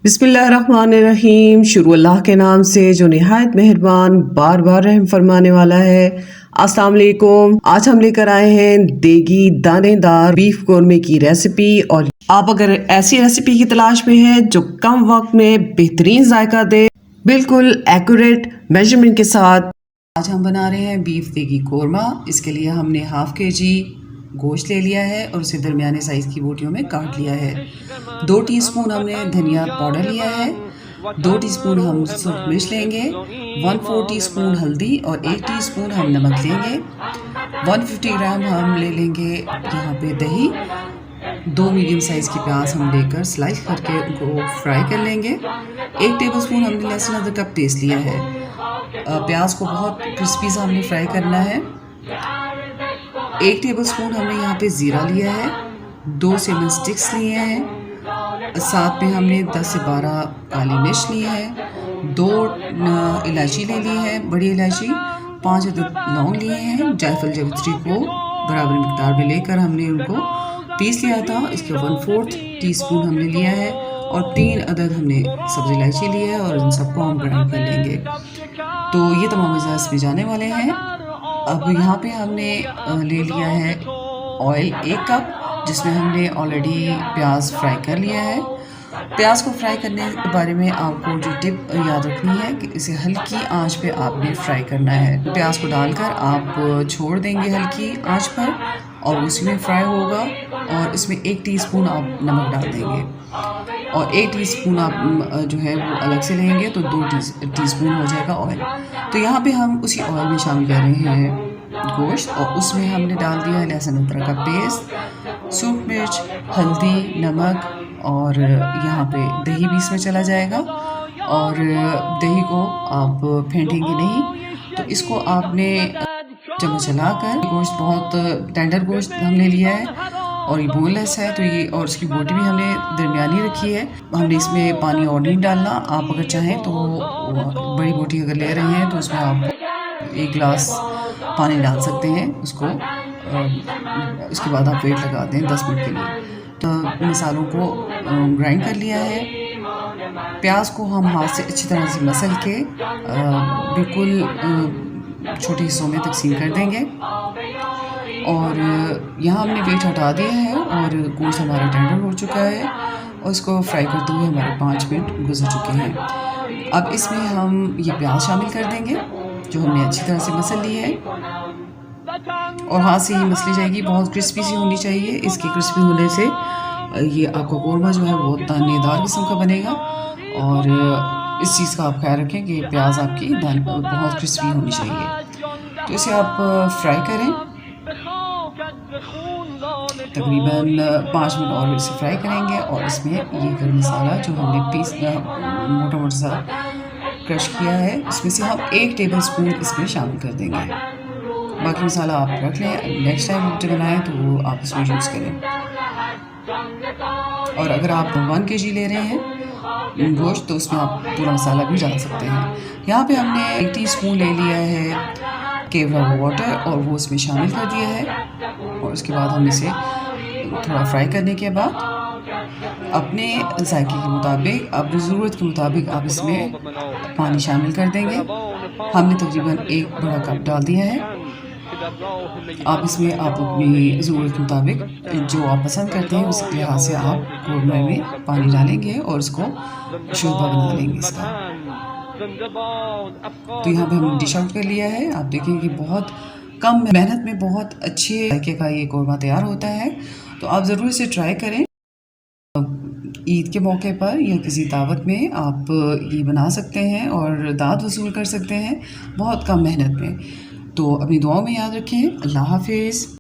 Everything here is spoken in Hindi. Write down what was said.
बिस्मिल्लाहिर्रहमानिर्रहीम। शुरू अल्लाह के नाम से जो निहायत मेहरबान बार बार रहम फरमाने वाला है। अस्सलाम वालेकुम। आज हम लेकर आए हैं देगी दानेदार बीफ कोरमे की रेसिपी। और आप अगर ऐसी रेसिपी की तलाश में हैं जो कम वक्त में बेहतरीन जायका दे, बिल्कुल एक्यूरेट मेजरमेंट के साथ, आज हम बना रहे हैं बीफ देगी कोरमा। इसके लिए हमने हाफ kg गोश्त ले लिया है और उसे दरमियाने साइज़ की बोटियों में काट लिया है। 2 टीस्पून हमने धनिया पाउडर लिया है, 2 टीस्पून हम सूरख मिर्च लेंगे, 1/4 टीस्पून हल्दी और 1 टीस्पून हम नमक लेंगे। 150 ग्राम हम ले लेंगे यहाँ पे दही। 2 मीडियम साइज़ की प्याज हम लेकर स्लाइस करके उनको फ्राई कर लेंगे। 1 टेबलस्पून हमने लहसुन अदरक का पेस्ट लिया है। प्याज को बहुत क्रिस्पी सा हमने फ्राई करना है। 1 टेबलस्पून हमने यहाँ पे ज़ीरा लिया है, 2 सिनेमन स्टिक्स लिए हैं, साथ में हमने 10 से 12 काली मिर्च ली है, 2 इलायची ले ली है, बड़ी इलायची, 5 अदद लौंग लिए हैं। जायफल जावित्री को बराबर मिकदार में लेकर हमने उनको पीस लिया था। इसके 1/4 टीस्पून हमने लिया है और 3 अदद हमने सब्ज़ी इलायची ली है और इन सबको हम ग्राइंड कर लेंगे। तो ये तमाम अज़ा इसमें जाने वाले हैं। अब यहाँ पे हमने ले लिया है ऑयल 1 कप, जिसमें हमने ऑलरेडी प्याज फ्राई कर लिया है। प्याज को फ्राई करने के बारे में आपको जो टिप याद रखनी है कि इसे हल्की आंच पे आपने फ्राई करना है। प्याज को डालकर आप छोड़ देंगे हल्की आंच पर और उसी में फ्राई होगा। और इसमें 1 टीस्पून आप नमक डाल देंगे और 1 टीस्पून आप जो है वो अलग से लेंगे तो 2 टीस्पून हो जाएगा ऑयल। तो यहाँ पे हम उसी ऑयल में शामिल कर रहे हैं गोश्त और उसमें हमने डाल दिया है लहसुन अदरक का पेस्ट, सूरख मिर्च, हल्दी, नमक और यहाँ पे दही भी इसमें चला जाएगा। और दही को आप फेंटेंगे नहीं, तो इसको आपने चम्मच चलाकर, गोश्त बहुत टेंडर गोश्त हमने लिया है और ये बोनलेस है तो ये, और उसकी बोटी भी हमने दरमियानी रखी है। हमने इसमें पानी और नहीं डालना। आप अगर चाहें तो बड़ी बोटी अगर ले रहे हैं तो उसमें आप 1 गिलास पानी डाल सकते हैं उसको। उसके बाद आप वेट लगा दें 10 मिनट के लिए। तो मसालों को ग्राइंड कर लिया है। प्याज को हम हाथ से अच्छी तरह से मसल के बिल्कुल छोटे हिस्सों में तकसीम कर देंगे। और यहाँ हमने वेट हटा दिया है और गोश्त हमारा टेंडर हो चुका है और इसको फ्राई करते हुए हमारे 5 मिनट गुजर चुके हैं। अब इसमें हम ये प्याज शामिल कर देंगे जो हमने अच्छी तरह से मसल ली है और हाथ से ही मसली जाएगी। बहुत क्रिस्पी सी होनी चाहिए। इसके क्रिस्पी होने से ये आपका कोरमा जो है वो दानेदार किस्म का बनेगा। और इस चीज़ का आप ख्याल रखें कि प्याज आपकी बहुत क्रिस्पी होनी चाहिए। तो इसे आप फ्राई करें, तकरीबन 5 मिनट और इसे फ्राई करेंगे। और इसमें ये गरम मसाला जो हमने मोटा मोटा सा क्रश किया है, इसमें से हम 1 टेबलस्पून इसमें शामिल कर देंगे। बाकी मसाला आप रख लें, नेक्स्ट टाइम जब बनाएं तो वो आप इसमें यूज़ करें। और अगर आप 1 kg ले रहे हैं गोश्त तो उसमें आप पूरा मसाला भी डाल सकते हैं। यहाँ पे हमने 1 टीस्पून ले लिया है केवड़ा वाटर और वो इसमें शामिल कर दिया है। और उसके बाद हम इसे थोड़ा फ्राई करने के बाद अपने जायके के मुताबिक, अपनी ज़रूरत के मुताबिक आप इसमें पानी शामिल कर देंगे। हमने तकरीबन 1 बड़ा कप डाल दिया है। आप इसमें आप अपनी ज़रूरत के मुताबिक जो आप पसंद करते हैं उस लिहाज से आप कोरमे में पानी डालेंगे और इसको शोरबा बना लेंगे इसका। तो यहाँ पे हमने डिश आउट कर लिया है। आप देखेंगे कि बहुत कम मेहनत में बहुत अच्छे तरीके का ये कोरमा तैयार होता है। तो आप ज़रूर इसे ट्राई करें। ईद के मौके पर या किसी दावत में आप ये बना सकते हैं और दाद वसूल कर सकते हैं बहुत कम मेहनत में। तो अपनी दुआओं में याद रखें। अल्लाह हाफिज़।